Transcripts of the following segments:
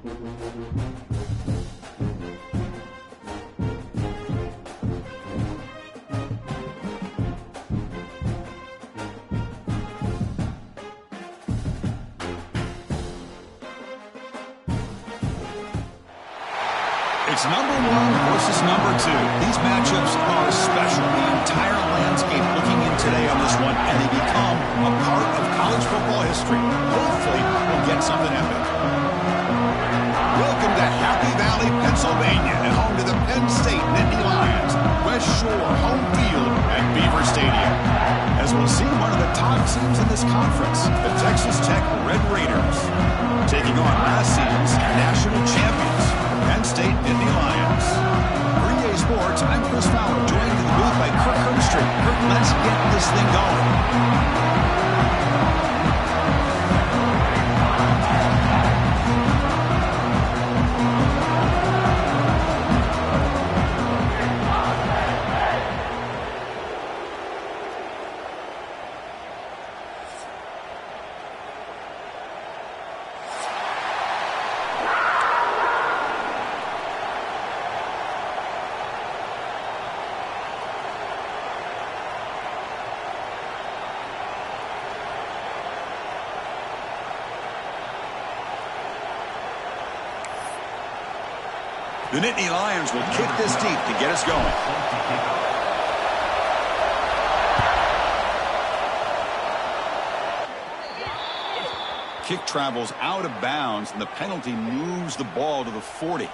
It's number 1 versus number 2. These matchups are special. The entire landscape looking in today on this one, and they become a part of college football history. Hopefully, we'll get something epic. Welcome to Happy Valley, Pennsylvania, and home to the Penn State Nittany Lions. West Shore home field at Beaver Stadium. As we'll see one of the top teams in this conference, the Texas Tech Red Raiders, taking on last season's national champions, Penn State Nittany Lions. For EA Sports, I'm Chris Fowler, joined in the booth by Kirk Herbstreit. Kirk, let's get this thing going. The Nittany Lions will kick this deep to get us going. Kick travels out of bounds, and the penalty moves the ball to the 40.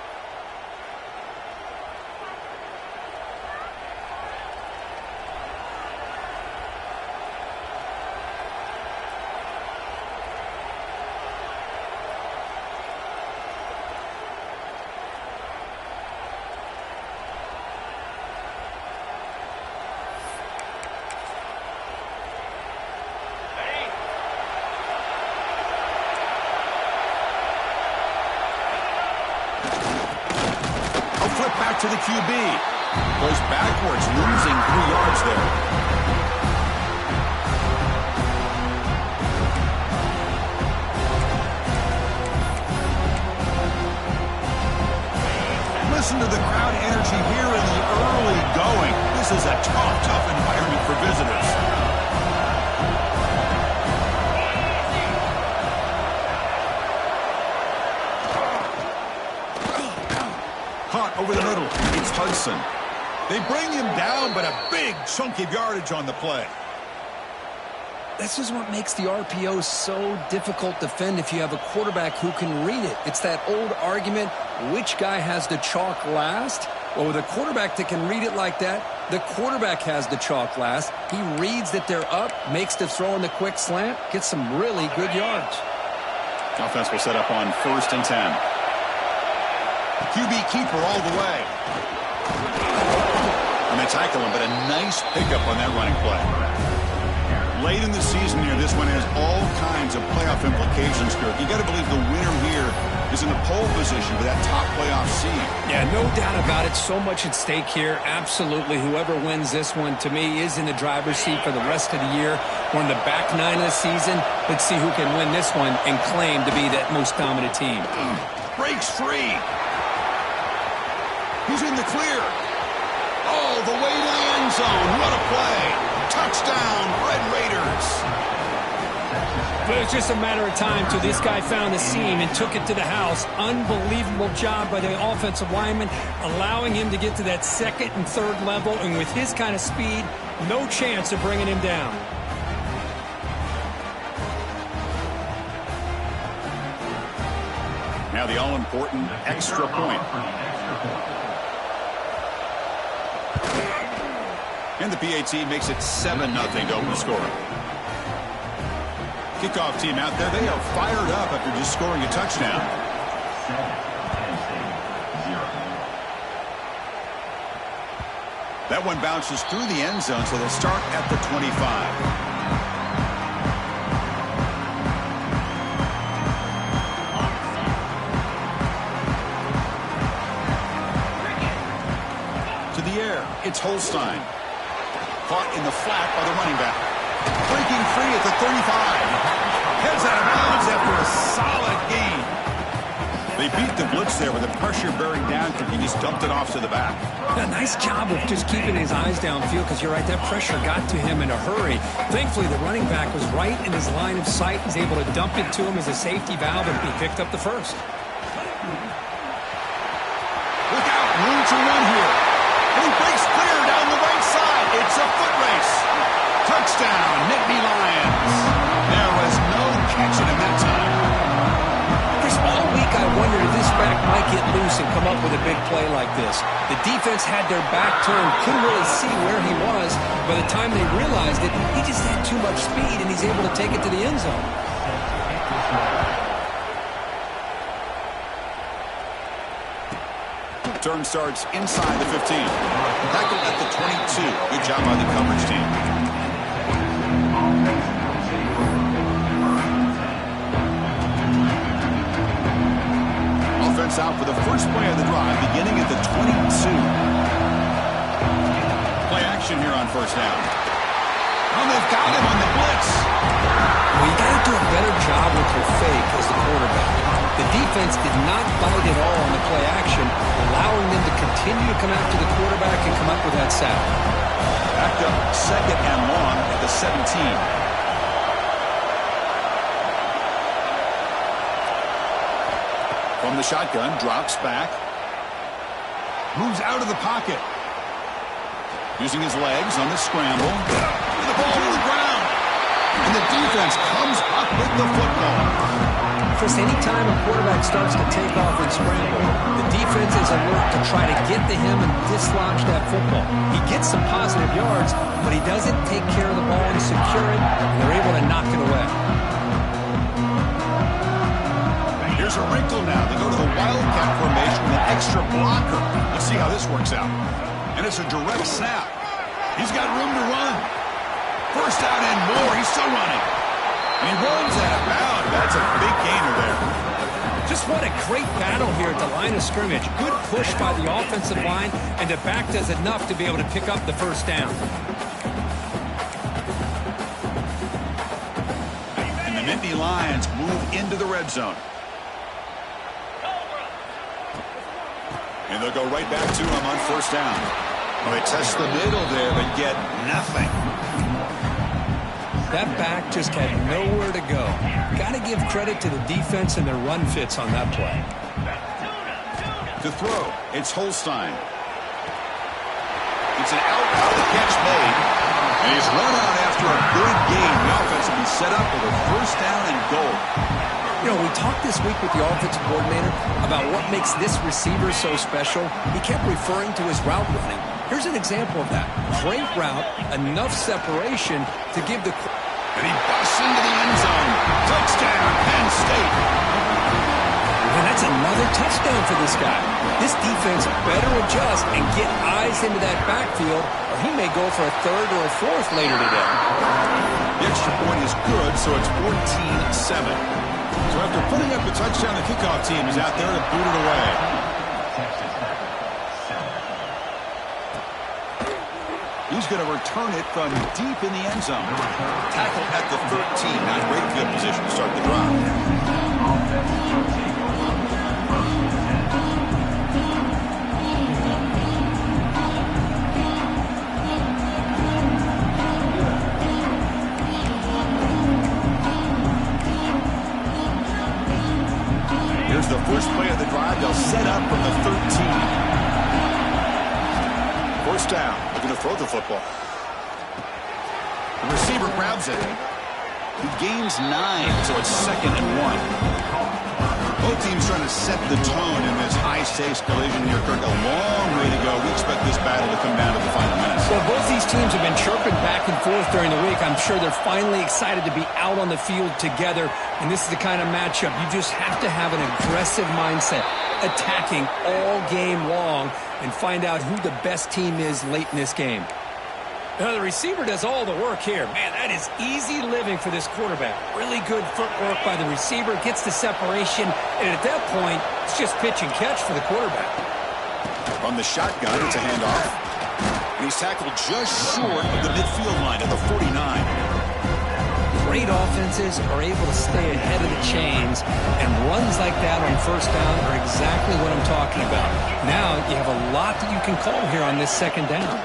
To the QB. Goes backwards, losing 3 yards there. Listen to the crowd energy here in the early going. This is a tough environment for visitors. Over the middle, it's Hudson. They bring him down, but a big chunk of yardage on the play. This is what makes the RPO so difficult to defend if you have a quarterback who can read it. It's that old argument, which guy has the chalk last? Well, with a quarterback that can read it like that, the quarterback has the chalk last. He reads that they're up, makes the throw in the quick slant, gets some really good yards. Offense will set up on 1st and 10. QB keeper all the way. And they tackle him, but a nice pickup on that running play. Late in the season here, this one has all kinds of playoff implications, Kirk. You got to believe the winner here is in the pole position for that top playoff seed. Yeah, no doubt about it. So much at stake here. Absolutely. Whoever wins this one, to me, is in the driver's seat for the rest of the year. We're in the back 9 of the season. Let's see who can win this one and claim to be that most dominant team. Breaks free. He's in the clear. All the way to the end zone. What a play. Touchdown, Red Raiders. But it was just a matter of time till this guy found the seam and took it to the house. Unbelievable job by the offensive lineman, allowing him to get to that 2nd and 3rd level. And with his kind of speed, no chance of bringing him down. Now the all-important extra point. And the PAT makes it 7-0 to open the score. Kickoff team out there, they are fired up after just scoring a touchdown. That one bounces through the end zone, so they'll start at the 25. It's Holstein. Caught in the flat by the running back. Breaking free at the 35. Heads out of bounds after a solid gain. They beat the blitz there with the pressure bearing down. He just dumped it off to the back. A nice job of just keeping his eyes downfield, because you're right, that pressure got to him in a hurry. Thankfully, the running back was right in his line of sight. He's able to dump it to him as a safety valve, and he picked up the first. Look out, room to run here. And he breaks clear down the right side. It's a foot race. Touchdown, Nittany Lions. There was no catching him that time. All week I wondered if this back might get loose and come up with a big play like this. The defense had their back turned, couldn't really see where he was. By the time they realized it, he just had too much speed, and he's able to take it to the end zone. Turn starts inside the 15. Tackled at the 22. Good job by the coverage team. Offense out for the first play of the drive, beginning at the 22. Play action here on first down. Oh, they've got him on the blitz. Well, you got to do a better job with your fake as the quarterback. The defense did not bite at all on the play action, allowing them to continue to come after the quarterback and come up with that sack. Backed up second and long at the 17. From the shotgun, drops back. Moves out of the pocket. Using his legs on the scramble. The ball to the ground. And the defense comes up with the football. Chris, anytime a quarterback starts to take off and scramble, the defense is alert to try to get to him and dislodge that football. He gets some positive yards, but he doesn't take care of the ball and secure it, and they're able to knock it away. Here's a wrinkle now. They go to the wildcat formation with an extra blocker. Let's see how this works out. And it's a direct snap. He's got room to run. First down and more. He's still running. And he runs out of bounds. That's a big gainer there. Just what a great battle here at the line of scrimmage. Good push by the offensive line, and the back does enough to be able to pick up the first down. And the Nittany Lions move into the red zone. And they'll go right back to him on first down. Well, they test the middle there, but get nothing. That back just had nowhere to go. Got to give credit to the defense and their run fits on that play. To throw, it's Holstein. It's an out the catch made. And he's run out after a good game. The offense will be set up with a first down and goal. You know, we talked this week with the offensive coordinator about what makes this receiver so special. He kept referring to his route running. Here's an example of that. Great route, enough separation to give the... And he busts into the end zone. Touchdown, Penn State. And that's another touchdown for this guy. This defense better adjust and get eyes into that backfield, or he may go for a third or a fourth later today. The extra point is good, so it's 14-7. So after putting up the touchdown, the kickoff team is out there to boot it away. He's going to return it from deep in the end zone. Tackle at the 13. Not a great field position to start the drive. Here's the first play of the drive. They'll set up from the 13. First down. They're going to throw the football. The receiver grabs it. He gains 9, so it's second and 1. Both teams trying to set the tone in this high-stakes collision here, Kirk. A long way to go. We expect this battle to come down to the final minutes. Well, both these teams have been chirping back and forth during the week. I'm sure they're finally excited to be out on the field together, and this is the kind of matchup you just have to have an aggressive mindset, attacking all game long, and find out who the best team is late in this game. Now, the receiver does all the work here. Man, that is easy living for this quarterback. Really good footwork by the receiver, gets the separation, and at that point, it's just pitch and catch for the quarterback. From the shotgun, it's a handoff. And he's tackled just short of the midfield line at the 49. great offenses are able to stay ahead of the chains, and runs like that on first down are exactly what I'm talking about. Now you have a lot that you can call here on this second down.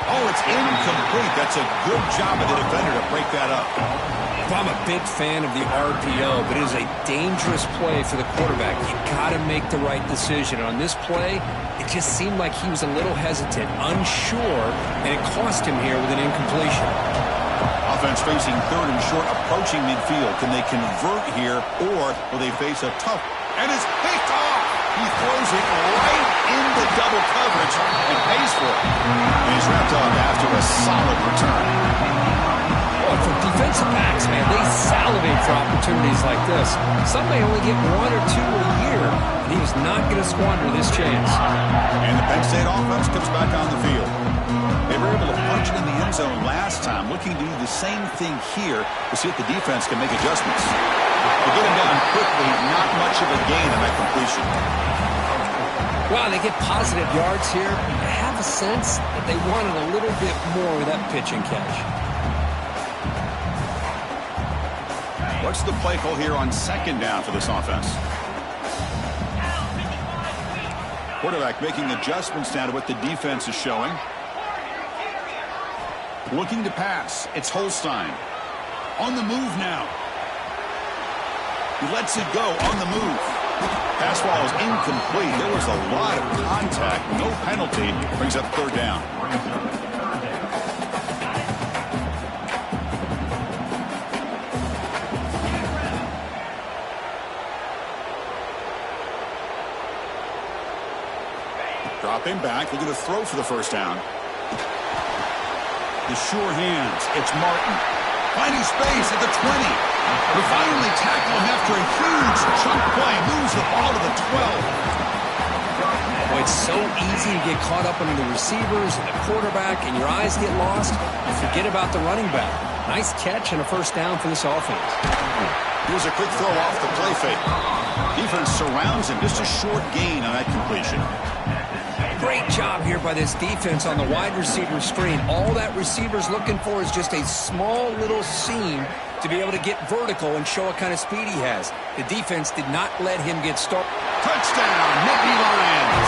Oh, it's incomplete. That's a good job of the defender to break that up. I'm a big fan of the RPO, but it is a dangerous play for the quarterback. You got to make the right decision. On this play, it just seemed like he was a little hesitant, unsure, and it cost him here with an incompletion. Offense facing third and short, approaching midfield. Can they convert here, or will they face a tough... And it's picked off! He throws it right into double coverage and pays for it. And he's wrapped up after a solid return. Well, for defensive backs, man, they salivate for opportunities like this. Some may only get 1 or 2 a year, and he was not going to squander this chance. And the Penn State offense comes back on the field. They were able to punch it in the end zone last time, looking to do the same thing here to see if the defense can make adjustments. They get him down quickly, not much of a gain on that completion. Wow, they get positive yards here. I have a sense that they wanted a little bit more with that pitch and catch. What's the play call here on second down for this offense? Quarterback making adjustments now to what the defense is showing. Looking to pass. It's Holstein. On the move now. He lets it go on the move. Pass ball is incomplete. There was a lot of contact. No penalty. Brings up third down. Dropping back, looking to throw for the first down. The sure hands. It's Martin. Finding space at the 20. We finally tackle him after a huge chunk play. Moves the ball to the 12. Boy, it's so easy to get caught up under the receivers and the quarterback, and your eyes get lost. You forget about the running back. Nice catch and a first down for this offense. Here's a quick throw off the play fake. Defense surrounds him. Just a short gain on that completion. Great job here by this defense on the wide receiver screen. All that receiver's looking for is just a small little seam to be able to get vertical and show what kind of speed he has. The defense did not let him get started. Touchdown, Nittany Lions.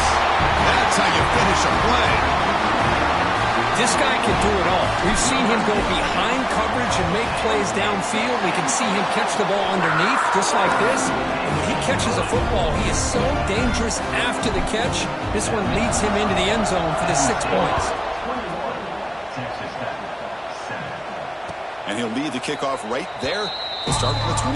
That's how you finish a play. This guy can do it all. We've seen him go behind coverage and make plays downfield. We can see him catch the ball underneath, just like this. And when he catches a football, he is so dangerous after the catch. This one leads him into the end zone for the 6 points. And he'll lead the kickoff right there to start from the 25.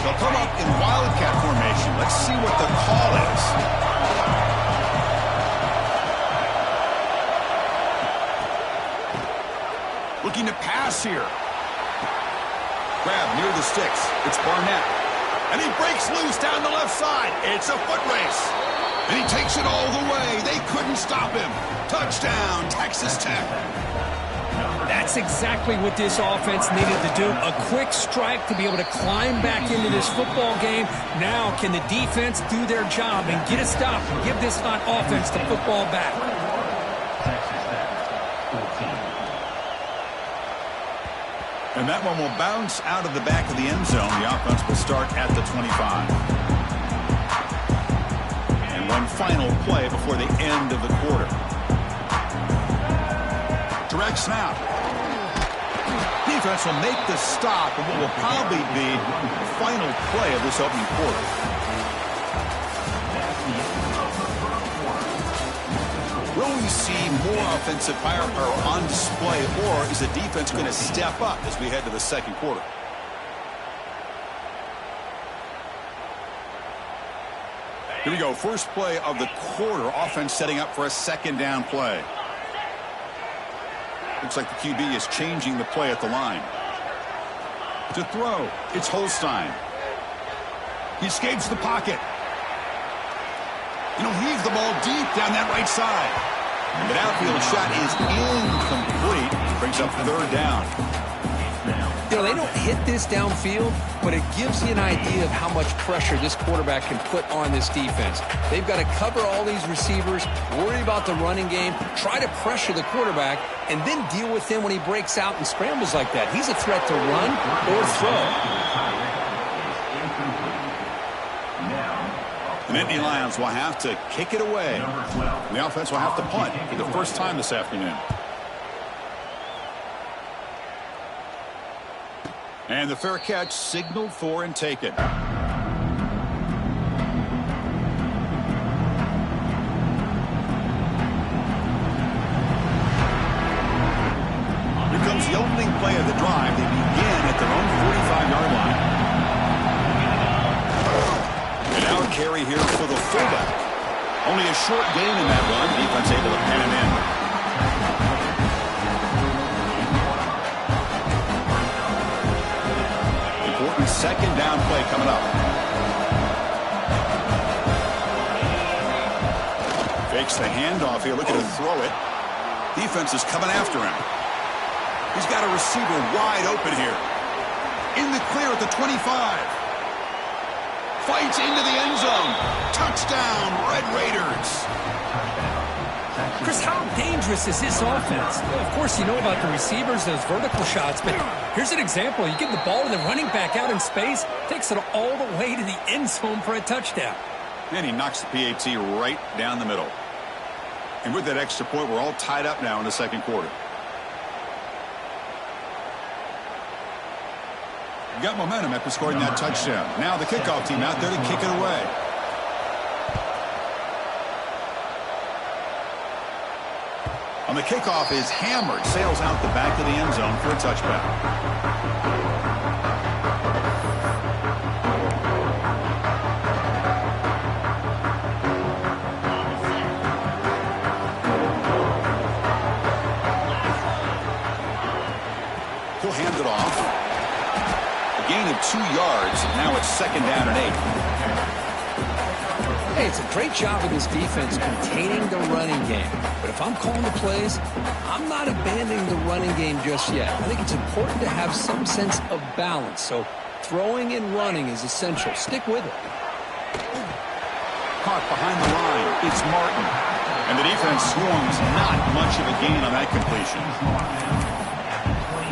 They'll come up in wildcat formation. Let's see what the call is. Looking to pass here. Grab near the sticks. It's Barnett. And he breaks loose down the left side. It's a foot race. And he takes it all the way. They couldn't stop him. Touchdown, Texas Tech. That's exactly what this offense needed to do. A quick strike to be able to climb back into this football game. Now can the defense do their job and get a stop and give this offense the football back? And that one will bounce out of the back of the end zone. The offense will start at the 25. And one final play before the end of the quarter. Direct snap. Defense will make the stop in what will probably be the final play of this opening quarter. Will we see more offensive firepower on display, or is the defense going to step up as we head to the second quarter? Here we go. First play of the quarter. Offense setting up for a second down play. Looks like the QB is changing the play at the line. To throw, it's Holstein. He escapes the pocket. And he'll heave the ball deep down that right side. The downfield shot is incomplete. Brings up third down. they don't hit this downfield, but it gives you an idea of how much pressure this quarterback can put on this defense. They've got to cover all these receivers, worry about the running game, try to pressure the quarterback, and then deal with him when he breaks out and scrambles like that. He's a threat to run or throw. The Nittany Lions will have to kick it away. The offense will have to punt for the first time this afternoon. And the fair catch signaled for and taken. Here comes the opening play of the drive. They begin at their own 45-yard line. And now a carry here for the fullback. Only a short gain in that run. Defense able to pen him in. Important second down play coming up. Fakes the handoff here, looking to throw it. Defense is coming after him. He's got a receiver wide open here. In the clear at the 25. Fights into the end zone. Touchdown, Red Raiders. Chris, how dangerous is this offense? Well, of course, you know about the receivers, those vertical shots, but here's an example. You give the ball to the running back out in space, takes it all the way to the end zone for a touchdown. And he knocks the PAT right down the middle. And with that extra point, we're all tied up now in the second quarter. Got momentum after scoring that touchdown. Now the kickoff team out there to kick it away. On the kickoff is hammered. Sails out the back of the end zone for a touchback. He'll hand it off. Gain of 2 yards. Now it's second down and 8. Hey, it's a great job of this defense containing the running game. But if I'm calling the plays, I'm not abandoning the running game just yet. I think it's important to have some sense of balance. So throwing and running is essential. Stick with it. Caught behind the line. It's Martin. And the defense swarms. Not much of a gain on that completion.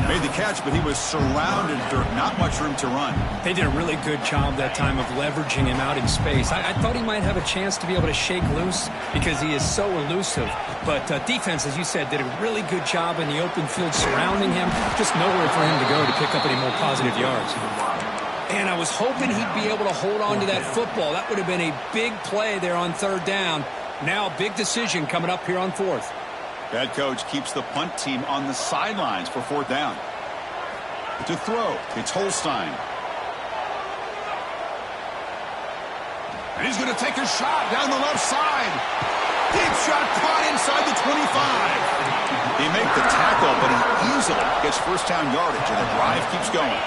Made the catch, but he was surrounded. Not much room to run. They did a really good job that time of leveraging him out in space. I thought he might have a chance to be able to shake loose because he is so elusive. But defense, as you said, did a really good job in the open field surrounding him. Just nowhere for him to go to pick up any more positive yards. And I was hoping he'd be able to hold on to that football. That would have been a big play there on third down. Now a big decision coming up here on fourth. Head coach keeps the punt team on the sidelines for fourth down. To throw, it's Holstein. And he's going to take a shot down the left side. Deep shot caught inside the 25. He made the tackle, but he easily gets first down yardage, and the drive keeps going.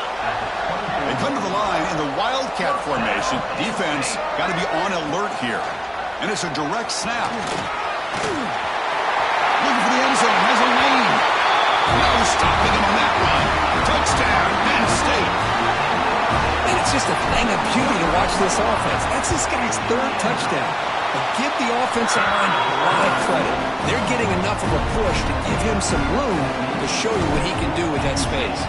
They come to the line in the Wildcat formation. Defense got to be on alert here. And it's a direct snap. Looking for the end zone, has a lane. No stopping him on that run. Touchdown, Penn State. And it's just a thing of beauty to watch this offense. That's this guy's third touchdown. But give the offensive line a lot of credit. They're getting enough of a push to give him some room to show you what he can do with that space.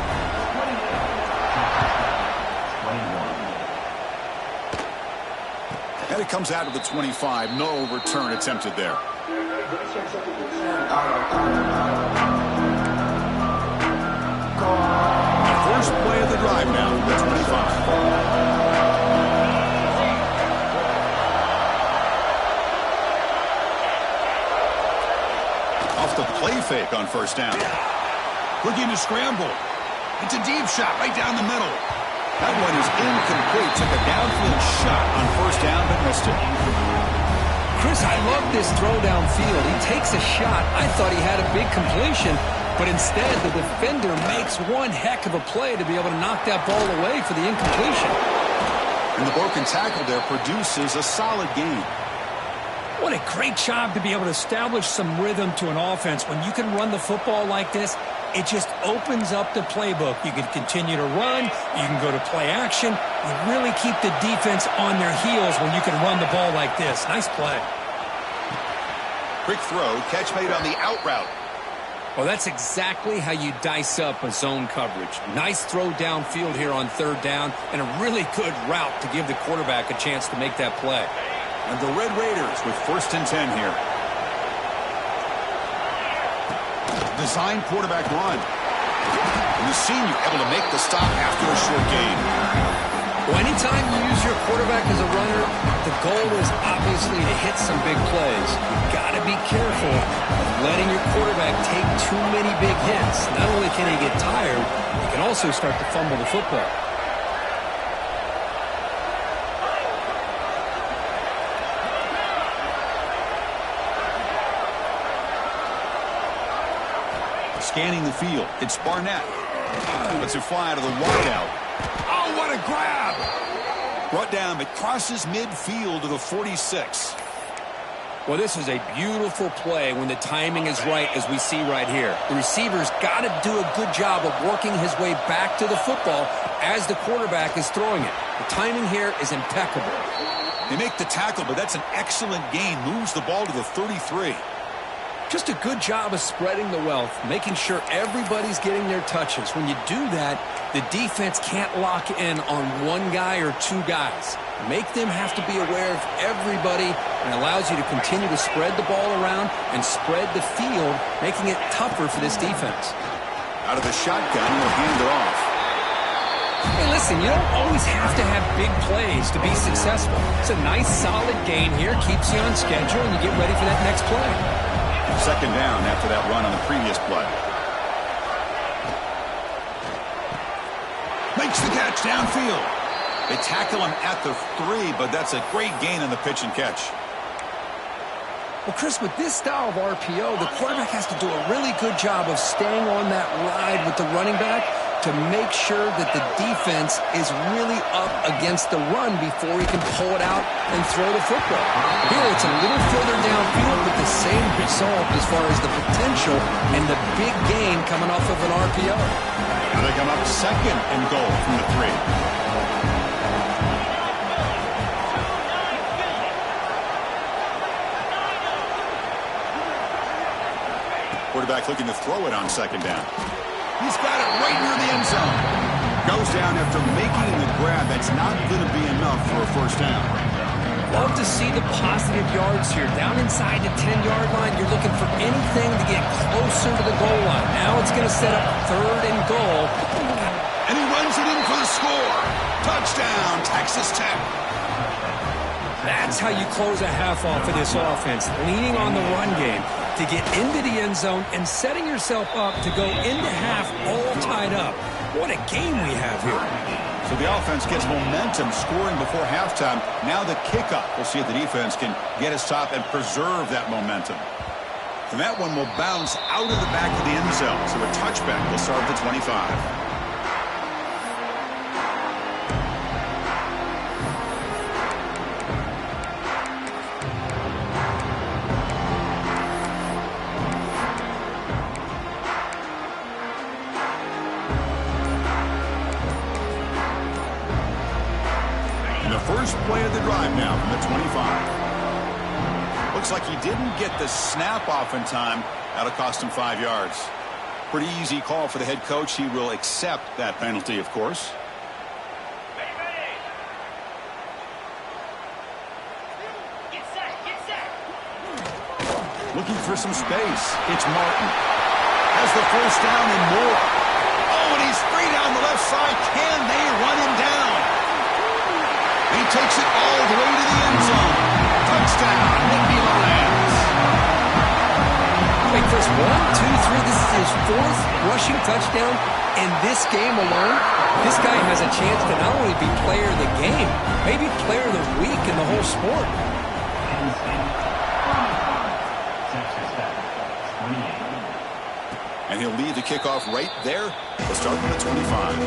And it comes out of the 25. No return attempted there. The first play of the drive now from the 25. Off the play fake on first down. Looking to scramble. It's a deep shot right down the middle. That one is incomplete. Took a downfield shot on first down, but missed it. Chris, I love this throw downfield. He takes a shot. I thought he had a big completion, but instead the defender makes one heck of a play to be able to knock that ball away for the incompletion. And the broken tackle there produces a solid gain. What a great job to be able to establish some rhythm to an offense. When you can run the football like this, It just opens up the playbook. You can continue to run. You can go to play action. You really keep the defense on their heels when you can run the ball like this. Nice play. Quick throw, catch made on the out route. Well, that's exactly how you dice up a zone coverage. Nice throw downfield here on third down, and a really good route to give the quarterback a chance to make that play. And the Red Raiders with 1st and 10 here. Design quarterback run. And the senior able to make the stop after a short gain. Well, anytime you use your quarterback as a runner, the goal is obviously to hit some big plays. You've got to be careful of letting your quarterback take too many big hits. Not only can he get tired, he can also start to fumble the football. Scanning the field, it's Barnett. Lets it fly out of the wideout. Oh, what a grab! Brought down, but crosses midfield to the 46. Well, this is a beautiful play when the timing is right, as we see right here. The receiver's got to do a good job of working his way back to the football as the quarterback is throwing it. The timing here is impeccable. They make the tackle, but that's an excellent gain. Moves the ball to the 33. Just a good job of spreading the wealth, making sure everybody's getting their touches. When you do that, the defense can't lock in on one guy or two guys. Make them have to be aware of everybody, and allows you to continue to spread the ball around and spread the field, making it tougher for this defense. Out of the shotgun, he'll hand it off. Hey, listen, you don't always have to have big plays to be successful. It's a nice, solid gain here, keeps you on schedule, and you get ready for that next play. 2nd down after that run on the previous play. Makes the catch downfield. They tackle him at the 3, but that's a great gain on the pitch and catch. Well, Chris, with this style of RPO, the quarterback has to do a really good job of staying on that ride with the running back to make sure that the defense is really up against the run before he can pull it out and throw the football. Here, it's a little further downfield with the same result as far as the potential and the big gain coming off of an RPO. Now they come up 2nd and goal from the 3. Quarterback looking to throw it on 2nd down. He's got it right near the end zone. Goes down after making the grab. That's not going to be enough for a 1st down. Love to see the positive yards here. Down inside the 10-yard line, you're looking for anything to get closer to the goal line. Now it's going to set up 3rd and goal. And he runs it in for the score. Touchdown, Texas Tech. That's how you close a half off of this offense, leaning on the run game to get into the end zone and setting yourself up to go into half all tied up. What a game we have here. So the offense gets momentum, scoring before halftime. Now the kickoff. We'll see if the defense can get a stop and preserve that momentum. And that one will bounce out of the back of the end zone. So a touchback will start at the 25. First play of the drive now from the 25. Looks like he didn't get the snap off in time. That'll cost him 5 yards. Pretty easy call for the head coach. He will accept that penalty, of course. Looking for some space. It's Martin. Has the 1st down and more. Oh, and he's free down the left side. Can they run him down? He takes it all the way to the end zone. Touchdown, Nittany Lions. Wait, Chris, 1, 2, 3. This is his 4th rushing touchdown in this game alone. This guy has a chance to not only be player of the game, maybe player of the week in the whole sport. And he'll lead the kickoff right there. We'll start from the 25.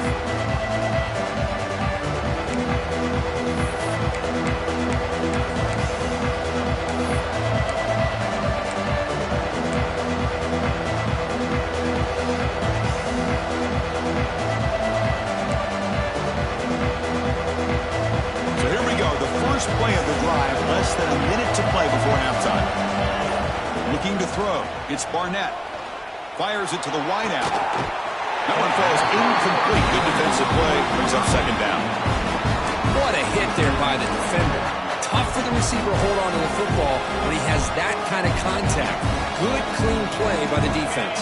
Looking to throw. It's Barnett. Fires it to the wideout. That one falls incomplete. Good defensive play. Brings up second down. What a hit there by the defender. Tough for the receiver to hold on to the football when he has that kind of contact. Good, clean play by the defense.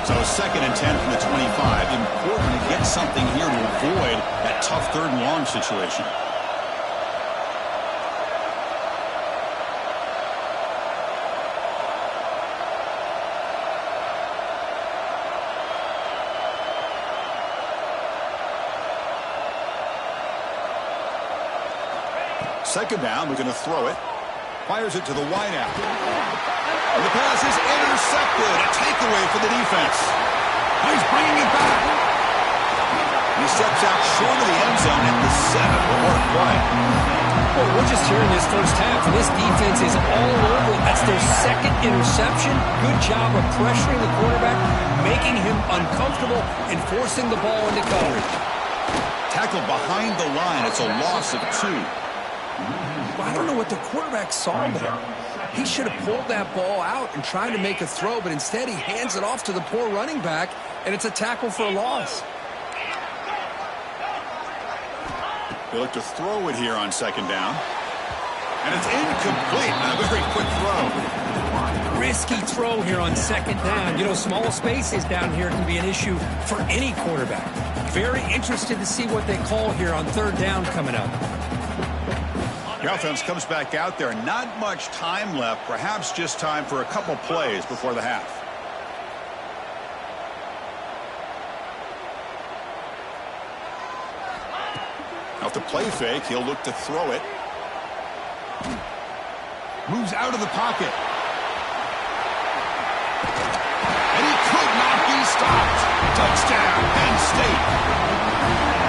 So 2nd and 10 from the 25. Important to get something here to avoid that tough 3rd and long situation. Second down, we're going to throw it. Fires it to the wideout. And the pass is intercepted. A takeaway for the defense. He's bringing it back. He steps out short of the end zone at the 7. What a play. Well, we're just hearing this first half, and this defense is all over it. That's their 2nd interception. Good job of pressuring the quarterback, making him uncomfortable, and forcing the ball into coverage. Tackled behind the line. It's a loss of 2. I don't know what the quarterback saw there. He should have pulled that ball out and tried to make a throw, but instead he hands it off to the poor running back, and it's a tackle for a loss. They look to throw it here on 2nd down. And it's incomplete. A very quick throw. Risky throw here on 2nd down. You know, small spaces down here can be an issue for any quarterback. Very interested to see what they call here on 3rd down coming up. The offense comes back out there. Not much time left. Perhaps just time for a couple plays before the half. Off the play fake, he'll look to throw it. Moves out of the pocket. And he could not be stopped. Touchdown, Penn State.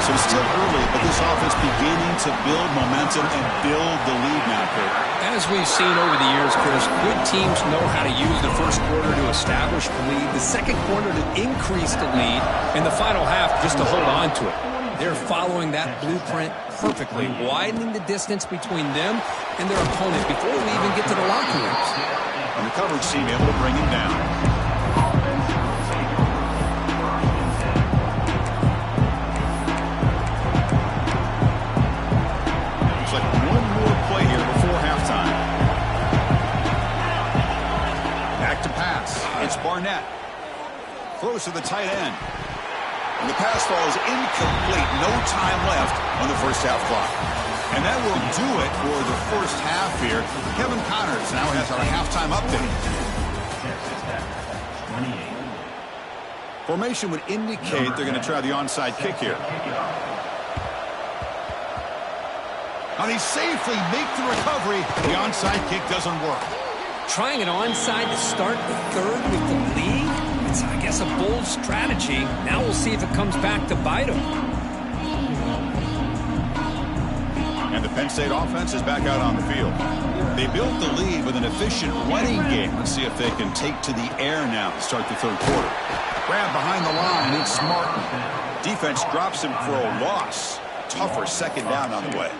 So it's still early, but this offense beginning to build momentum and build the lead now, Kurt. As we've seen over the years, Chris, good teams know how to use the first quarter to establish the lead, the second quarter to increase the lead, and the final half just to hold on to it. They're following that blueprint perfectly, widening the distance between them and their opponent before we even get to the locker rooms. And the coverage team able to bring him down. It's Barnett. Throws to the tight end. And the pass falls incomplete. No time left on the first half clock. And that will do it for the first half here. Kevin Connors now has our halftime update. Formation would indicate they're going to try the onside kick here. And he safely make the recovery. The onside kick doesn't work. Trying an onside to start the 3rd with the lead? It's, I guess, a bold strategy. Now we'll see if it comes back to bite him. And the Penn State offense is back out on the field. They built the lead with an efficient running game. Let's see if they can take to the air now to start the 3rd quarter. Grab behind the line. It's Martin. Defense drops him for a loss. Tougher 2nd down on the way.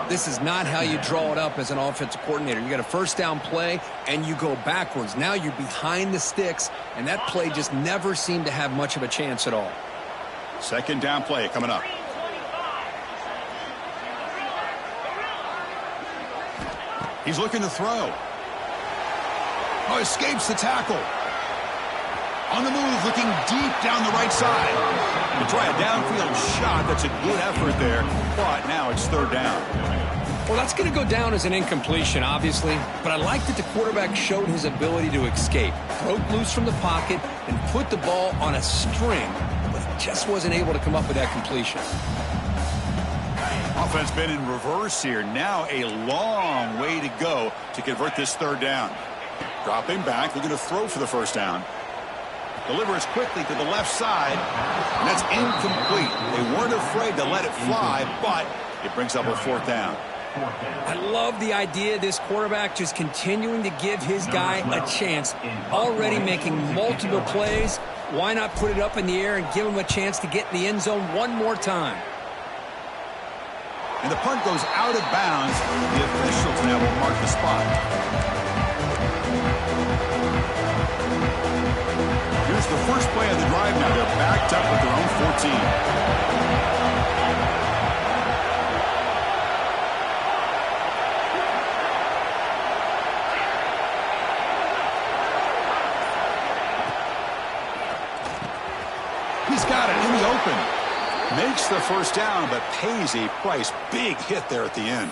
This is not how you draw it up as an offensive coordinator. You got a first down play, and you go backwards. Now you're behind the sticks, and that play just never seemed to have much of a chance at all. 2nd down play coming up. He's looking to throw. Oh, escapes the tackle. On the move, looking deep down the right side. To try a downfield shot. That's a good effort there. But now it's 3rd down. Well, that's going to go down as an incompletion, obviously. But I like that the quarterback showed his ability to escape. Broke loose from the pocket and put the ball on a string. But just wasn't able to come up with that completion. Offense been in reverse here. Now a long way to go to convert this 3rd down. Dropping back, looking to throw for the first down. Delivers quickly to the left side. And that's incomplete. They weren't afraid to let it fly, but it brings up a 4th down. I love the idea of this quarterback just continuing to give his guy a chance. Already making multiple plays. Why not put it up in the air and give him a chance to get in the end zone one more time? And the punt goes out of bounds. The officials now will mark the spot. first play of the drive now. They're backed up with their own 14. He's got it in the open. Makes the first down, but pays a price. Big hit there at the end.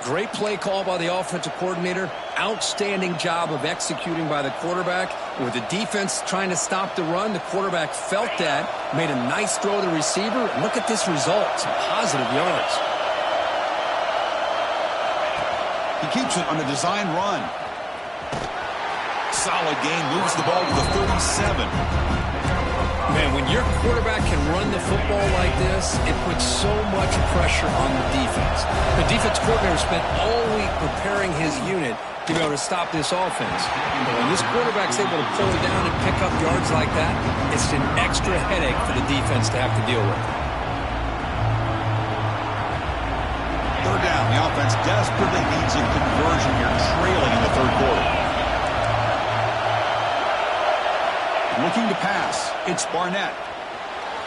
Great play call by the offensive coordinator. Outstanding job of executing by the quarterback. With the defense trying to stop the run, the quarterback felt that, made a nice throw to the receiver. And look at this result, some positive yards. He keeps it on the design run. Solid gain, moves the ball to the 37. Man, when your quarterback can run the football like this, it puts so much pressure on the defense. The defense coordinator spent all week preparing his unit to be able to stop this offense. But when this quarterback's able to pull down and pick up yards like that, it's an extra headache for the defense to have to deal with. Third down, the offense desperately needs a conversion here, trailing in the third quarter. Looking to pass. It's Barnett.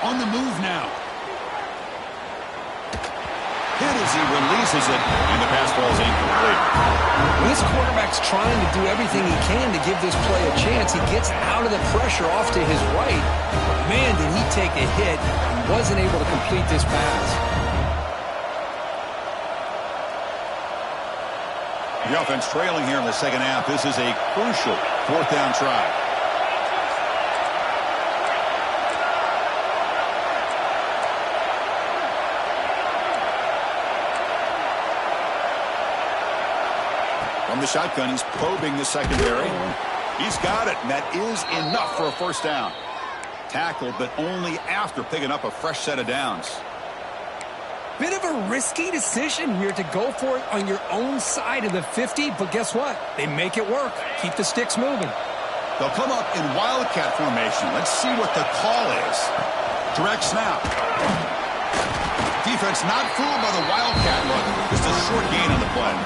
On the move now. Hit as he releases it, and the pass ball is incomplete. This quarterback's trying to do everything he can to give this play a chance. He gets out of the pressure off to his right. But man, did he take a hit and wasn't able to complete this pass. The offense trailing here in the second half. This is a crucial fourth down try. From the shotgun, he's probing the secondary. He's got it, and that is enough for a first down. Tackled, but only after picking up a fresh set of downs. Bit of a risky decision here to go for it on your own side of the 50, but guess what? They make it work. Keep the sticks moving. They'll come up in wildcat formation. Let's see what the call is. Direct snap. Defense not fooled by the wildcat look. Just a short gain on the play.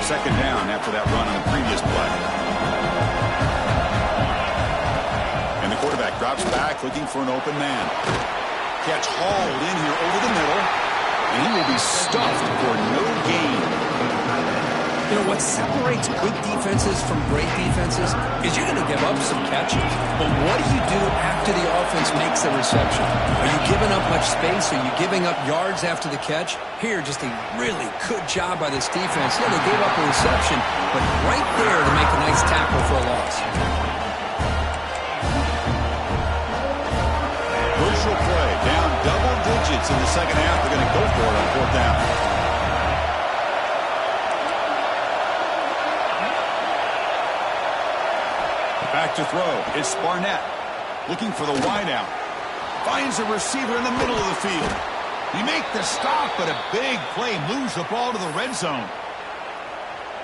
Second down after that run on the previous play. And the quarterback drops back looking for an open man. Catch hauled in here over the middle, and he will be stuffed for no gain. You know, what separates good defenses from great defenses is you're going to give up some catches. But what do you do after the offense makes the reception? Are you giving up much space? Are you giving up yards after the catch? Here, just a really good job by this defense. Yeah, they gave up a reception, but right there to make a nice tackle for a loss. Crucial play. Down double digits in the second half. They're going to go for it on fourth down. Back to throw. It's Barnett looking for the wideout. Finds a receiver in the middle of the field. You make the stop, but a big play moves the ball to the red zone.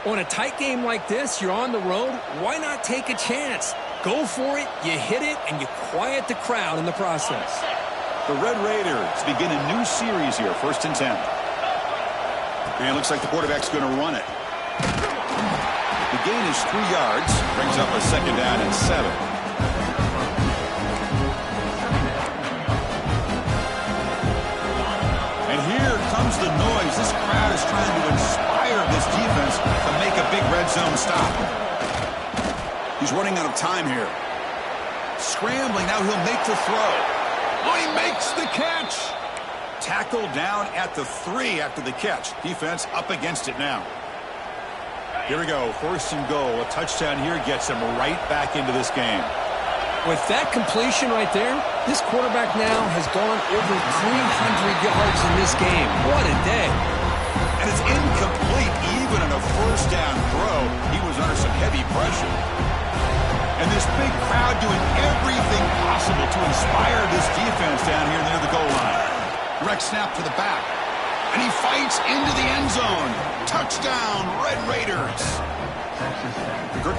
On a tight game like this, you're on the road. Why not take a chance? Go for it, you hit it, and you quiet the crowd in the process. The Red Raiders begin a new series here, 1st and 10. And it looks like the quarterback's going to run it. The gain is 3 yards, brings up a second down and 7. And here comes the noise. This crowd is trying to inspire this defense to make a big red zone stop. He's running out of time here. Scrambling, now he'll make the throw. Oh, he makes the catch. Tackled down at the 3 after the catch. Defense up against it now. Here we go, 1st and goal. A touchdown here gets him right back into this game. With that completion right there, this quarterback now has gone over 300 yards in this game. What a day. And it's incomplete even on a first down throw. He was under some heavy pressure. And this big crowd doing everything possible to inspire this defense down here near the goal line. Direct snap to the back. And he fights into the end zone. Touchdown, Red Raiders.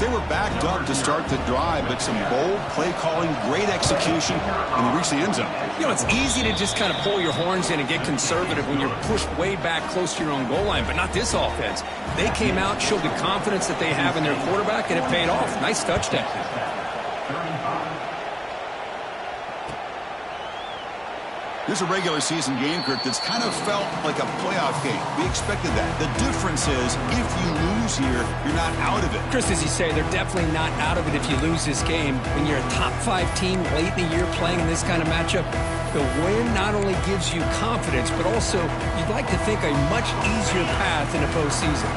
They were backed up to start the drive, but some bold play calling, great execution, and they reached the end zone. You know, it's easy to just kind of pull your horns in and get conservative when you're pushed way back close to your own goal line, but not this offense. They came out, showed the confidence that they have in their quarterback, and it paid off. Nice touchdown. This is a regular season game, Kurt, that's kind of felt like a playoff game. We expected that. The difference is if you lose here, you're not out of it. Chris, as you say, they're definitely not out of it if you lose this game. When you're a top-5 team late in the year playing in this kind of matchup, the win not only gives you confidence, but also you'd like to think a much easier path in the postseason.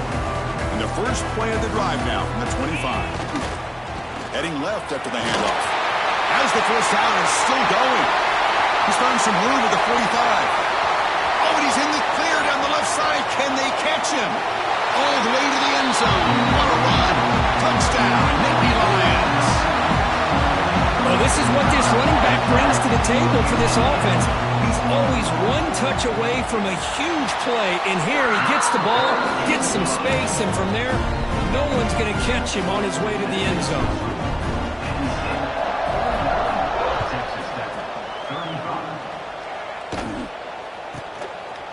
And the first play of the drive now from the 25. Heading left after the handoff. Has the first down and still going. He's found some room at the 45. Oh, and he's in the clear down the left side. Can they catch him? All the way to the end zone. What a run. Touchdown, Nittany Lions. Well, this is what this running back brings to the table for this offense. He's always one touch away from a huge play. And here he gets the ball, gets some space, and from there, no one's going to catch him on his way to the end zone.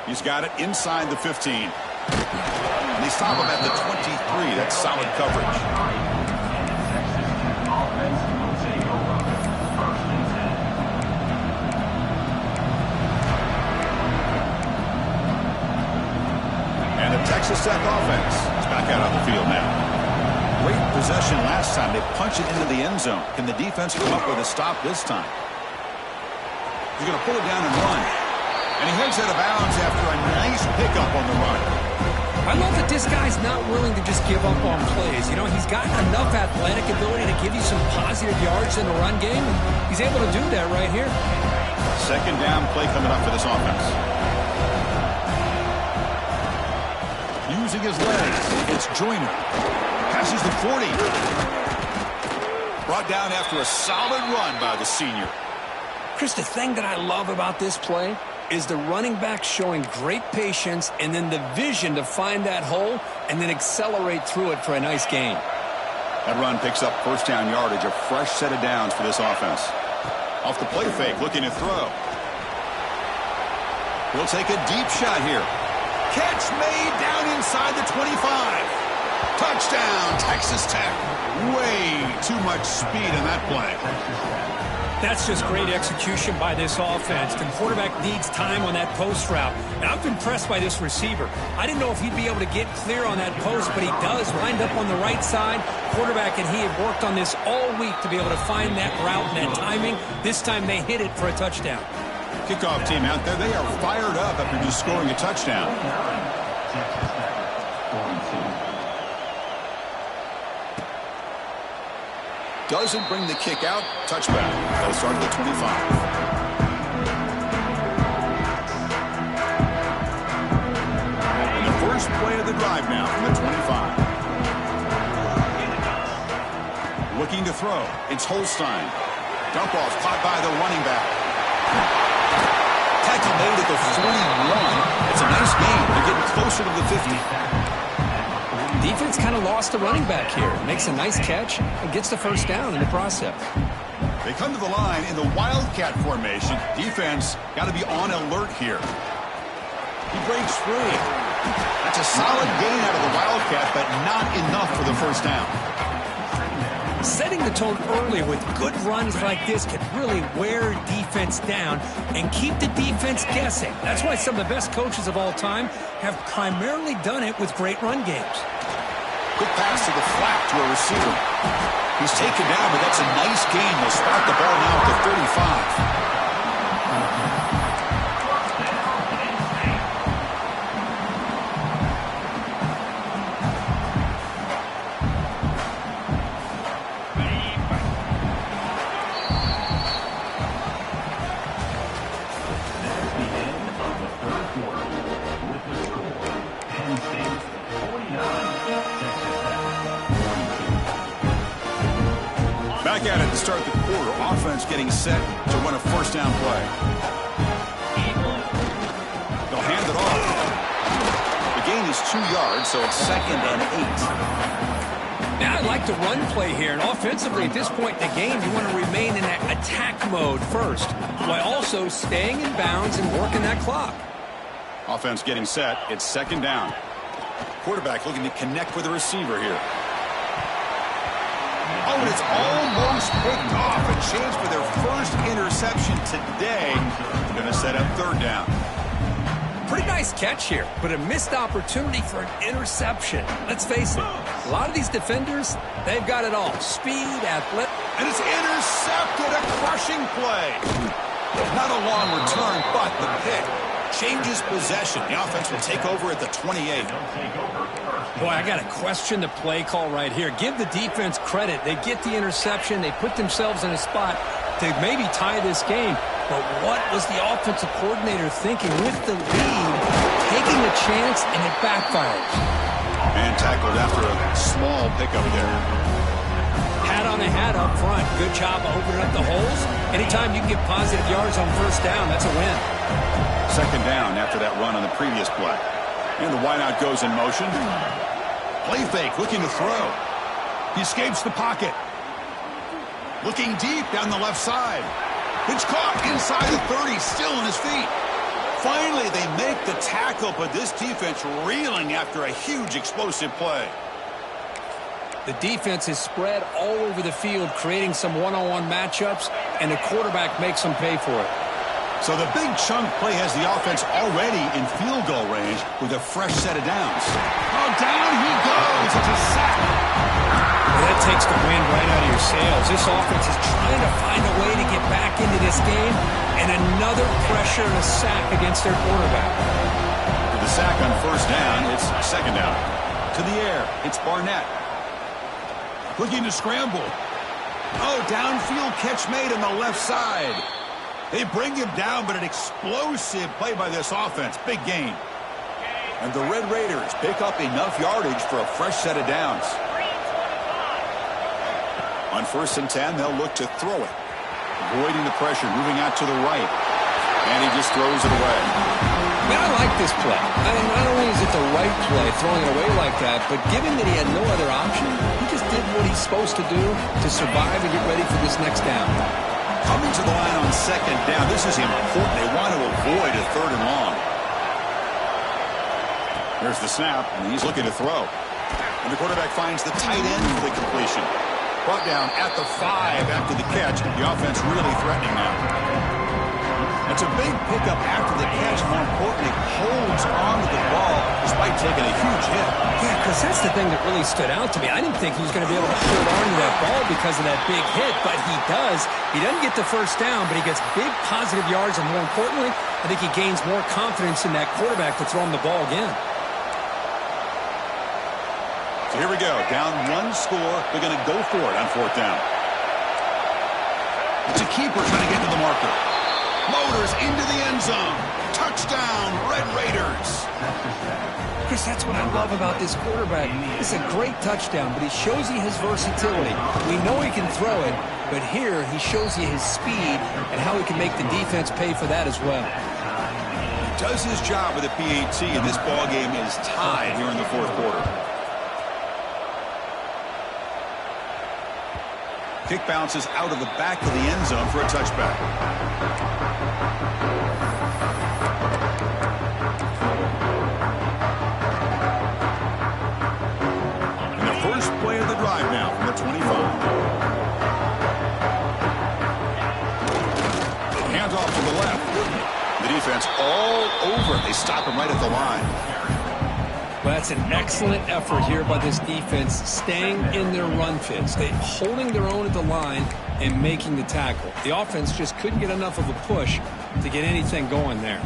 He's got it inside the 15. And they stop him at the 23. That's solid coverage. And the Texas Tech offense is back out on the field now. Great possession last time. They punch it into the end zone. Can the defense come up with a stop this time? He's going to pull it down and run. And he heads out of bounds after a nice pickup on the run. I love that this guy's not willing to just give up on plays. You know, he's got enough athletic ability to give you some positive yards in the run game. He's able to do that right here. Second down play coming up for this offense. Using his legs, it's Joyner. Passes the 40. Brought down after a solid run by the senior. Chris, the thing that I love about this play is the running back showing great patience and then the vision to find that hole and then accelerate through it for a nice gain. That run picks up first down yardage, a fresh set of downs for this offense. Off the play fake, looking to throw. He'll take a deep shot here. Catch made down inside the 25. Touchdown, Texas Tech. Way too much speed in that play. That's just great execution by this offense. The quarterback needs time on that post route. And I'm impressed by this receiver. I didn't know if he'd be able to get clear on that post, but he does. Lined up on the right side. Quarterback and he have worked on this all week to be able to find that route and that timing. This time they hit it for a touchdown. Kickoff team out there, they are fired up after just scoring a touchdown. Doesn't bring the kick out. Touchback. That'll start at the 25. And the first play of the drive now from the 25. Looking to throw. It's Holstein. Dump off caught by the running back. Tackle made at the 41. It's a nice gain. They're getting closer to the 50. Defense kind of lost the running back here. Makes a nice catch and gets the first down in the process. They come to the line in the Wildcat formation. Defense got to be on alert here. He breaks free. That's a solid gain out of the Wildcat, but not enough for the first down. Setting the tone early with good runs like this can really wear defense down and keep the defense guessing. That's why some of the best coaches of all time have primarily done it with great run games. Quick pass to the flat to a receiver. He's taken down, but that's a nice gain. They'll spot the ball now at the 35. Back at it to start the quarter. Offense getting set to run a first down play. They'll hand it off. The gain is 2 yards, so it's 2nd and 8. Now, I like the run play here, and offensively at this point in the game, you want to remain in that attack mode first, while also staying in bounds and working that clock. Offense getting set. It's second down. Quarterback looking to connect with the receiver here. Oh, and it's almost picked off. A chance for their first interception today. Going to set up third down. Pretty nice catch here, but a missed opportunity for an interception. Let's face it, a lot of these defenders, they've got it all. Speed, athletic. And it's intercepted. A crushing play. Not a long return, but the pick changes possession. The offense will take over at the 28. Boy, I got to question the play call right here. Give the defense credit. They get the interception. They put themselves in a spot to maybe tie this game. But what was the offensive coordinator thinking with the lead, taking a chance, and it backfires? And tackled after a small pickup there. Hat on a hat up front. Good job of opening up the holes. Anytime you can get positive yards on first down, that's a win. Second down after that run on the previous play. And the wideout goes in motion. Play fake, looking to throw. He escapes the pocket. Looking deep down the left side. It's caught inside the 30, still on his feet. Finally, they make the tackle, but this defense reeling after a huge explosive play. The defense is spread all over the field, creating some one-on-one matchups, and the quarterback makes them pay for it. So the big chunk play has the offense already in field goal range with a fresh set of downs. Oh, down he goes. It's a sack. Well, that takes the wind right out of your sails. This offense is trying to find a way to get back into this game, and another pressure and a sack against their quarterback. With the sack on first down, it's second down. To the air, it's Barnett. Looking to scramble. Oh, downfield catch made on the left side. They bring him down, but an explosive play by this offense. Big gain. And the Red Raiders pick up enough yardage for a fresh set of downs. On 1st and 10, they'll look to throw it. Avoiding the pressure, moving out to the right. And he just throws it away. Man, I like this play. Not only is it the right play, throwing it away like that, but given that he had no other option, he just did what he's supposed to do to survive and get ready for this next down. Coming to the line on second down, this is important. They want to avoid a third and long. There's the snap, and he's looking to throw. And the quarterback finds the tight end for the completion. Brought down at the 5 after the catch. The offense really threatening now. It's a big pickup after the catch. More importantly, holds on to the ball despite taking a huge hit. Yeah, because that's the thing that really stood out to me. I didn't think he was going to be able to hold on to that ball because of that big hit, but he does. He doesn't get the first down, but he gets big positive yards, and more importantly, I think he gains more confidence in that quarterback to throw him the ball again. So here we go. Down one score. They're going to go for it on fourth down. It's a keeper trying to get to the marker. Motors into the end zone. Touchdown, Red Raiders. Chris, that's what I love about this quarterback. It's a great touchdown, but he shows you his versatility. We know he can throw it, but here he shows you his speed and how he can make the defense pay for that as well. He does his job with the PAT, and this ball game is tied here in the fourth quarter. Kick bounces out of the back of the end zone for a touchback. And the first play of the drive now from the 25. Hands off to the left. The defense all over. They stop him right at the line. Well, that's an excellent effort here by this defense, staying in their run fits. They holding their own at the line and making the tackle. The offense just couldn't get enough of a push to get anything going there.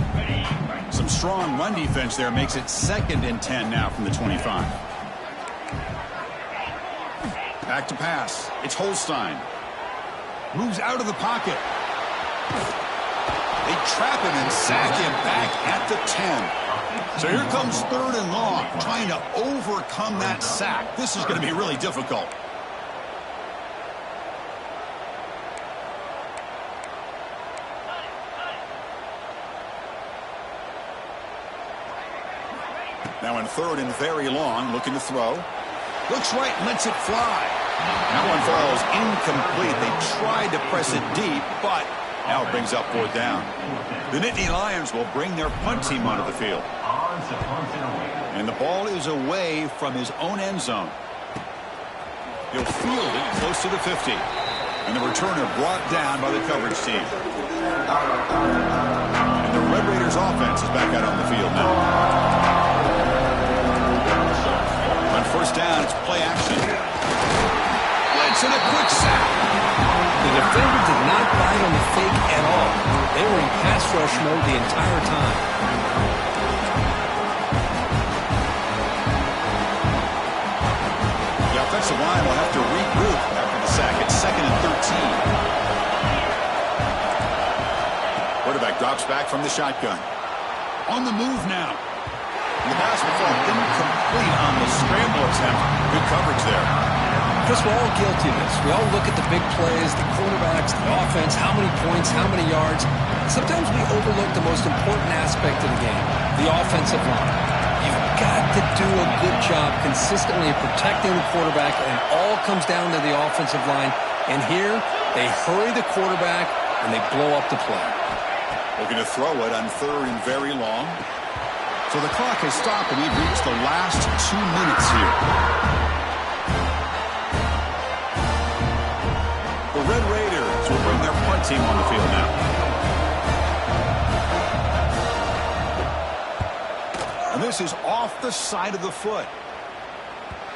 Some strong run defense there makes it 2nd and 10 now from the 25. Back to pass. It's Holstein. Moves out of the pocket. They trap him and sack him back at the 10. So here comes 3rd and long, trying to overcome that sack. This is going to be really difficult. Now in 3rd and very long, looking to throw. Looks right and lets it fly. That one falls incomplete. They tried to press it deep, but now it brings up fourth down. The Nittany Lions will bring their punt team onto the field. And the ball is away from his own end zone. He'll field it close to the 50. And the returner brought down by the coverage team. And the Red Raiders offense is back out on the field now. On first down, it's play action. Blitz and a quick sack. The defender did not bite on the fake at all. They were in pass rush mode the entire time. The offensive line will have to regroup after the sack. It's 2nd and 13. Quarterback drops back from the shotgun. On the move now. And the pass will fall incomplete on the scramble attempt. Good coverage there. Chris, we're all guilty of this. We all look at the big plays, the quarterbacks, the offense, how many points, how many yards. Sometimes we overlook the most important aspect of the game, the offensive line. You've got to do a good job consistently of protecting the quarterback, and it all comes down to the offensive line. And here, they hurry the quarterback, and they blow up the play. Looking to throw it on 3rd and very long. So the clock has stopped, and we've reached the last 2 minutes here. The Red Raiders will bring their punt team on the field now. And this is off the side of the foot.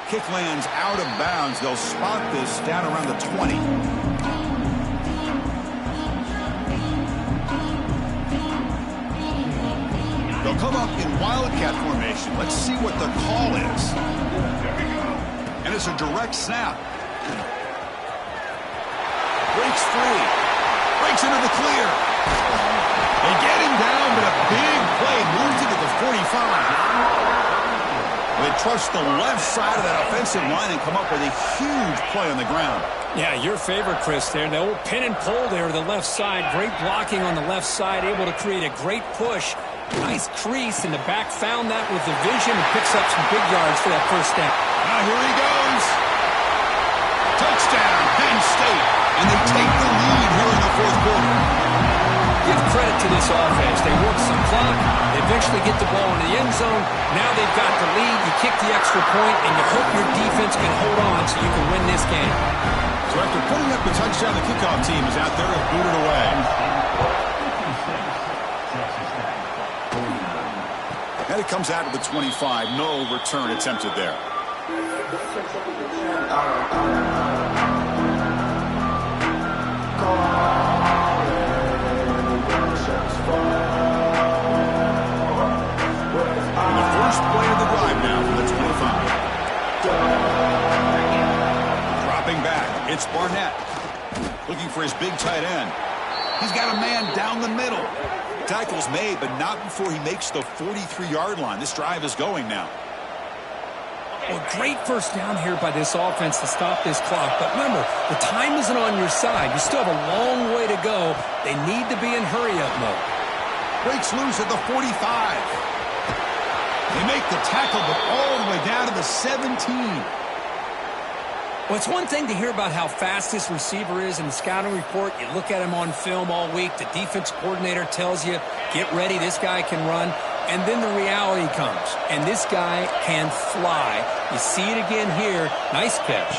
Kick lands out of bounds. They'll spot this down around the 20. They'll come up in wildcat formation. Let's see what the call is. And it's a direct snap. Breaks free. Breaks into the clear. They get him down, but a big play moves into the 45. They trust the left side of that offensive line and come up with a huge play on the ground. Yeah, your favorite, Chris, there. The old pin and pull there to the left side. Great blocking on the left side, able to create a great push. Nice crease, and the back found that with the vision and picks up some big yards for that first down. Now here he goes. Touchdown, Penn State. And they take the lead here in the 4th quarter. Give credit to this offense. They work some clock. They eventually get the ball in the end zone. Now they've got the lead. You kick the extra point, and you hope your defense can hold on so you can win this game. So after putting up the touchdown, the kickoff team is out there and booted away. And it comes out of the 25. No return attempted there. And the first play of the drive now from the 25. Dropping back, it's Barnett. Looking for his big tight end. He's got a man down the middle. Tackle's made, but not before he makes the 43-yard line. This drive is going now. Well, great first down here by this offense to stop this clock. But remember, the time isn't on your side. You still have a long way to go. They need to be in hurry-up mode. Breaks loose at the 45. They make the tackle, but all the way down to the 17. Well, it's one thing to hear about how fast this receiver is in the scouting report. You look at him on film all week. The defense coordinator tells you, get ready, this guy can run. And then the reality comes, and this guy can fly. You see it again here. Nice catch.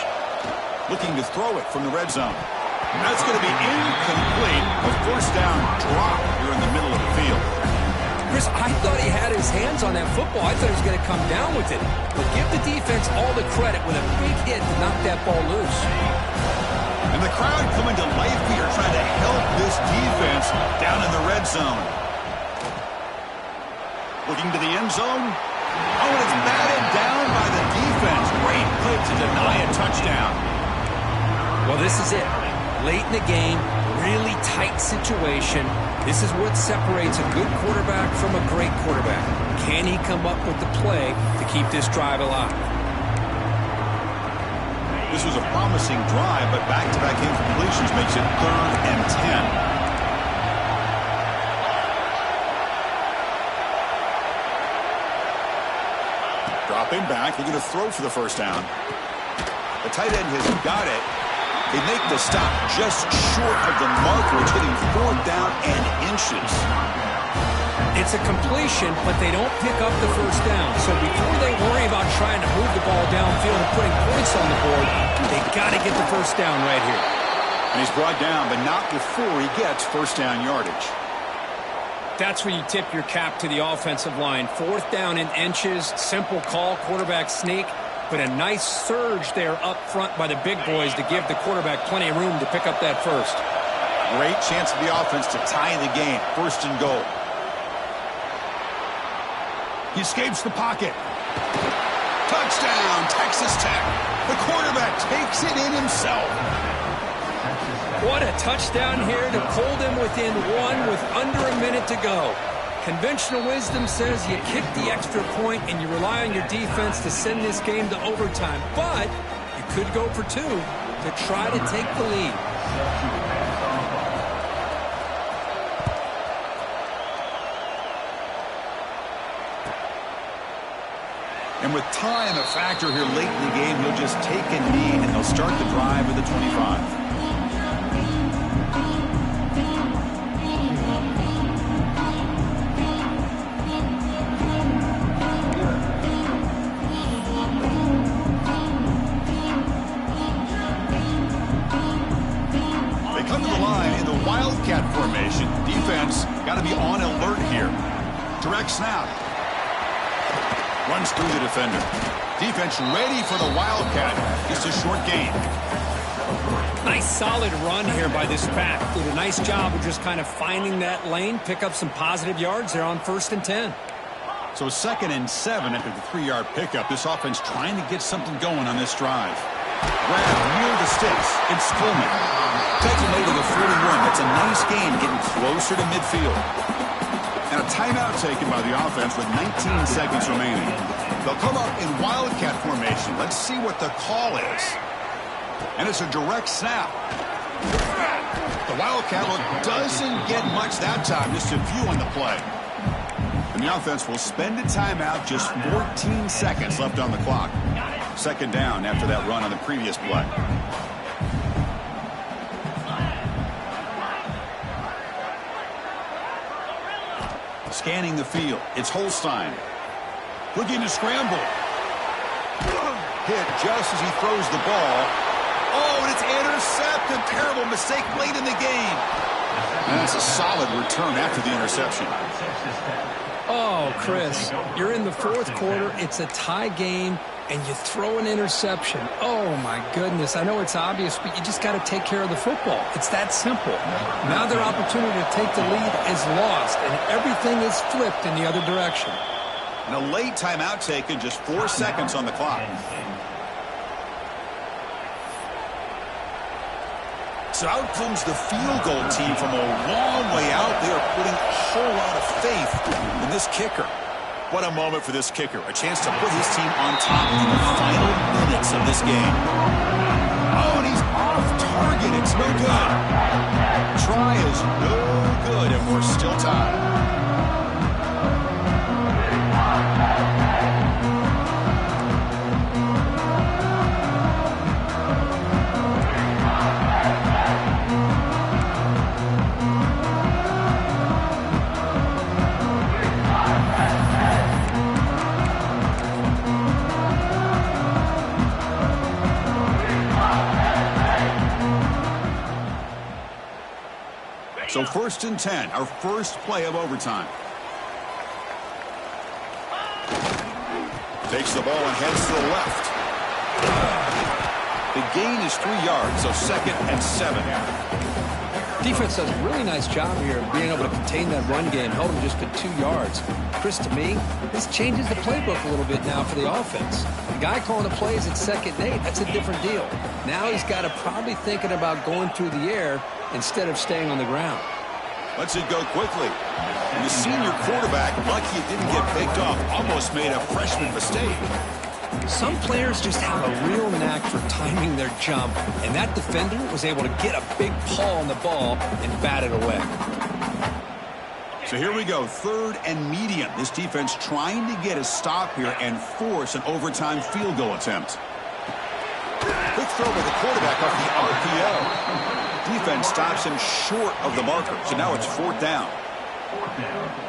Looking to throw it from the red zone. And that's going to be incomplete. A first down drop here in the middle of the field. Chris, I thought he had his hands on that football. I thought he was going to come down with it. But give the defense all the credit with a big hit to knock that ball loose. And the crowd coming to life here, trying to help this defense down in the red zone. Looking to the end zone. Oh, and it's batted down by the defense. Great play to deny a touchdown. Well, this is it. Late in the game, really tight situation. This is what separates a good quarterback from a great quarterback. Can he come up with the play to keep this drive alive? This was a promising drive, but back-to-back incompletions makes it 3rd and 10. Dropping back, looking to throw for the first down. The tight end has got it. They make the stop just short of the marker. It's hitting 4th down and inches. It's a completion, but they don't pick up the first down. So before they worry about trying to move the ball downfield and putting points on the board, they got to get the first down right here. And he's brought down, but not before he gets first down yardage. That's where you tip your cap to the offensive line. 4th down in inches, simple call, quarterback sneak, but a nice surge there up front by the big boys to give the quarterback plenty of room to pick up that first. Great chance for the offense to tie the game. 1st and goal. He escapes the pocket. Touchdown, Texas Tech. The quarterback takes it in himself. What a touchdown here to pull them within 1 with under a minute to go. Conventional wisdom says you kick the extra point and you rely on your defense to send this game to overtime. But you could go for 2 to try to take the lead. And with time a factor here late in the game, he'll just take a knee and they'll start the drive with the 25. Wildcat formation. Defense got to be on alert here. Direct snap. Runs through the defender. Defense ready for the Wildcat. Just a short gain. Nice solid run here by this pack. Did a nice job of just kind of finding that lane, pick up some positive yards there on 1st and 10. So 2nd and 7 after the 3-yard pickup. This offense trying to get something going on this drive. Grab near the sticks. It's Coleman. Taken over the 41. That's a nice gain, getting closer to midfield. And a timeout taken by the offense with 19 seconds remaining. They'll come up in Wildcat formation. Let's see what the call is. And it's a direct snap. The Wildcat doesn't get much that time, just a few on the play. And the offense will spend a timeout, just 14 seconds left on the clock. 2nd down after that run on the previous play. Scanning the field. It's Holstein. Looking to scramble. Hit just as he throws the ball. Oh, and it's intercepted. Terrible mistake late in the game. And that's a solid return after the interception. Oh, Chris, you're in the 4th quarter. It's a tie game, and you throw an interception. Oh, my goodness. I know it's obvious, but you just got to take care of the football. It's that simple. Now their opportunity to take the lead is lost, and everything is flipped in the other direction. And a late timeout taken, just 4 seconds on the clock. So out comes the field goal team from a long way out. They are putting a whole lot of faith in this kicker. What a moment for this kicker. A chance to put his team on top in the final minutes of this game. Oh, and he's off target. It's no good. Try is no good, and we're still tied. So 1st and 10, our first play of overtime. Takes the ball and heads to the left. The gain is 3 yards, so 2nd and 7. Defense does a really nice job here of being able to contain that run game, held him just to 2 yards. Chris, to me, this changes the playbook a little bit now for the offense. The guy calling the plays at 2nd and 8, that's a different deal. Now he's got to probably thinking about going through the air instead of staying on the ground. Lets it go quickly. And the senior quarterback, lucky it didn't get picked off, almost made a freshman mistake. Some players just have a real knack for timing their jump, and that defender was able to get a big paw on the ball and bat it away. So here we go, 3rd and medium. This defense trying to get a stop here and force an overtime field goal attempt. Quick throw by the quarterback off the RPO. Defense stops him short of the marker, so now it's 4th down.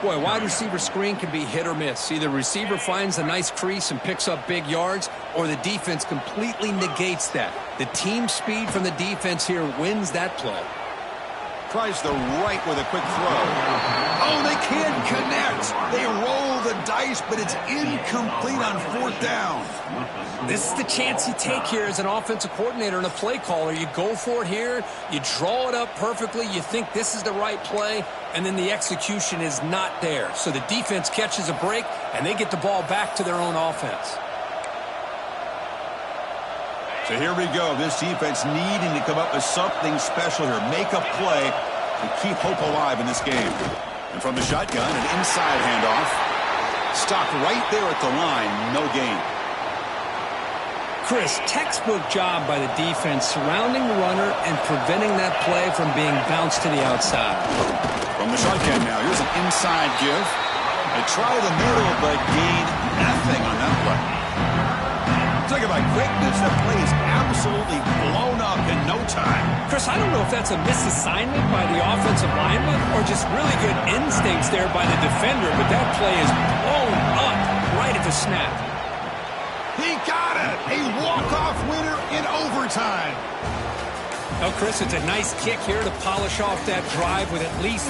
Boy, wide receiver screen can be hit or miss. Either receiver finds a nice crease and picks up big yards, or the defense completely negates that. The team speed from the defense here wins that play. Tries the right with a quick throw. Oh, they can't connect. They roll the dice, but it's incomplete on 4th down. This is the chance you take here as an offensive coordinator and a play caller. You go for it here. You draw it up perfectly. You think this is the right play, and then the execution is not there. So the defense catches a break, and they get the ball back to their own offense. So here we go. This defense needing to come up with something special here. Make a play to keep hope alive in this game. And from the shotgun, an inside handoff. Stopped right there at the line. No gain. Chris, textbook job by the defense surrounding the runner and preventing that play from being bounced to the outside. From the shotgun now, here's an inside give. They try the middle, but gain nothing on that play. Talk about quickness, that play is absolutely blown up in no time. Chris, I don't know if that's a misassignment by the offensive lineman or just really good instincts there by the defender, but that play is blown up right at the snap. He got it! A walk-off winner in overtime. Well, Chris, it's a nice kick here to polish off that drive with at least